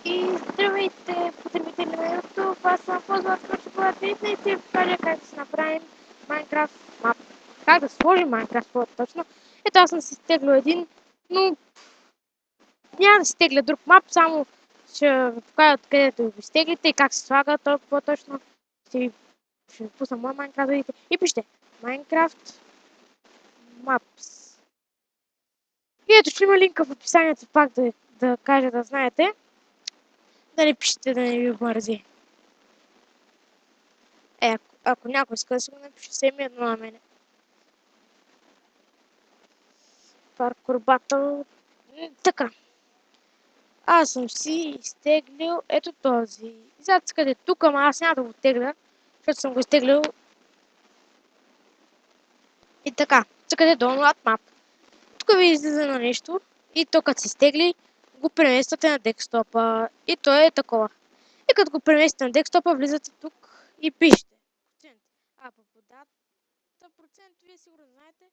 И здравейте, потребители на YouTube, аз съм Фозлатка Чоколата и днес ще ви покажа как да си направим Minecraft мап. Как да сложим Minecraft по-точно. Ето аз съм си стеглил един, но няма да си тегля друг мап, само ще ви покажа откъдето го стеглите и как се слага толкова по-точно. Ще ви пусна мой Minecraft да видите. И пишете Minecraft Maps. И ето ще има линка в описанието пак да кажа да знаете. Да не пишете да не ви мързи. Ако някой иска да си го напише, се ми едно на мене. Паркур батъл. Така. Аз съм си изтеглил ето този. Сега къде тук, ама аз няма да го тегля, защото съм го изтеглил. И така. Тук е Download Map. Тук ви излиза на нещо. И то като се изтегли, го премествате на декстопа. И то е такова. И като го преместите на декстопа, влизате тук и пишете. Процент. А по дата процент, вие сигурно знаете.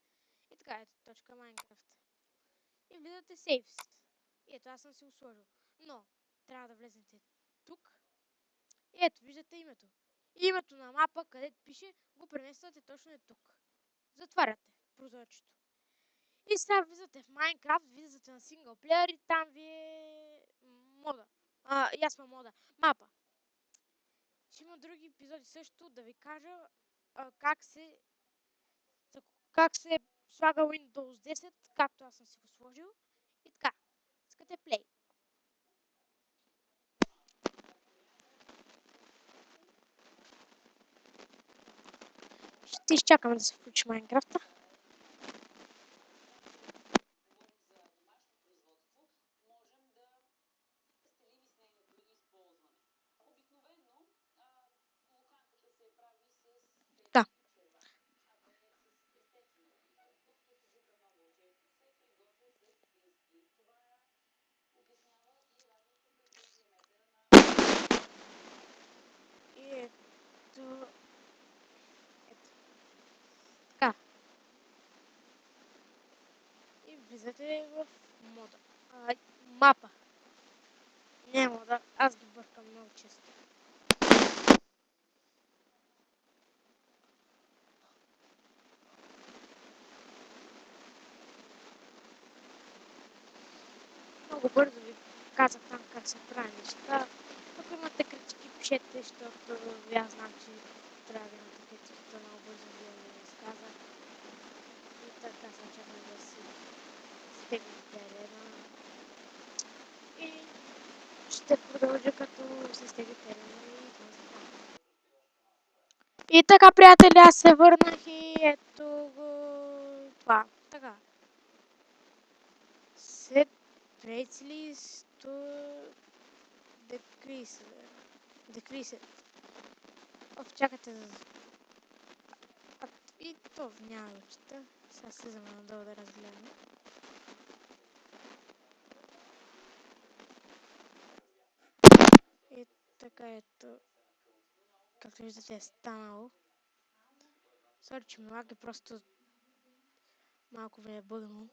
И така, ето точка Minecraft. И влизате Saves. И ето аз съм си го сложил. Но трябва да влезете тук. И ето виждате името. И името на мапа, където пише, го премествате точно е тук. Затваряте прозорчето. И сега влизате в Minecraft, влизате на синглплеер и там ви е мода. Ясна мода. Мапа. Ще има други епизоди също да ви кажа как се слага Windows 10, както аз съм си го сложил. И така. Искате play. Ще изчакаме да се включи Майнкрафта. Да. И ето... Така. И влизате в мода. Мапа. Не мода, аз ги бъркам много често. Много бързо ви казах там как се прави неща. Ако имате критики, пишете, защото аз знам, че трябва да имате критиката, много бързо ви я разказах. И така се чакам да си стегне терена. И ще продължа като се стегне терена и това. И така, приятели, аз се върнах и ето го това. Така. Set Presley's to decrease. Чакайте за... И то няма да чета. Сега слизаме надолу да разгледаме. И така ето. Както виждате е станало. Сори, че ми лаги, просто малко ме е бъгнало.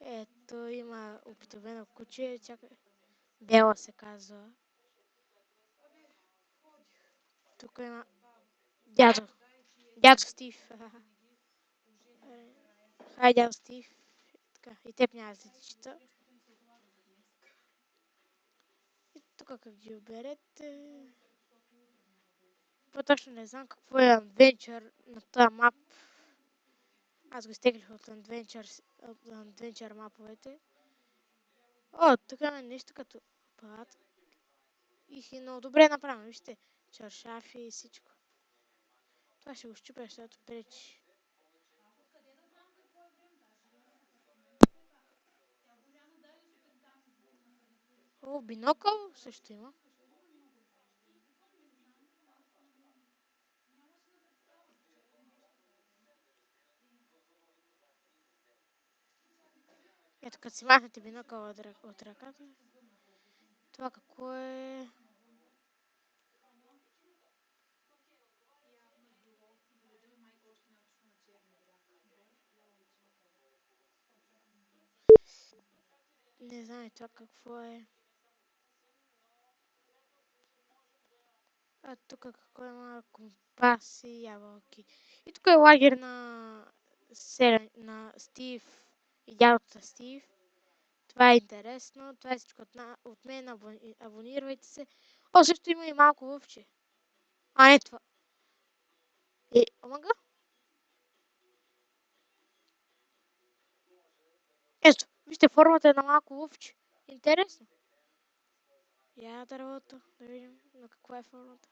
Ето има обикновено куче, чакай. Бела се казва. Тук има дядо Стив. Хай, дядо Стив. Така, и теб няма да се чета. И тук как ги оберете. По-точно не знам какво е Adventure на този мап. Аз го изтеглих от Adventure маповете. О, тук има нещо като палат. И си много добре направено, вижте. Чаршафи и всичко. Това ще го щупя, защото пречи. О, бинокъл също има. Ето като си махнете бинокъл от ръката. Това какво е? Не знам това какво е. А тук какво има? Компаси, ябълки. И тук е лагер на Стив и дядото Стив. Това е интересно. Това е всичко от мен. Абонирайте се. О, също има и малко лъвче. А, не това. Омага? Ето, вижте, формата е на малко лъвче. Интересно. Я дървото, да видим на каква е формата.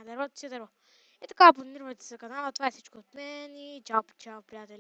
Дървото си е дърво. И така, абонирайте се за канала. Това е всичко от мен и чао, чао, приятели.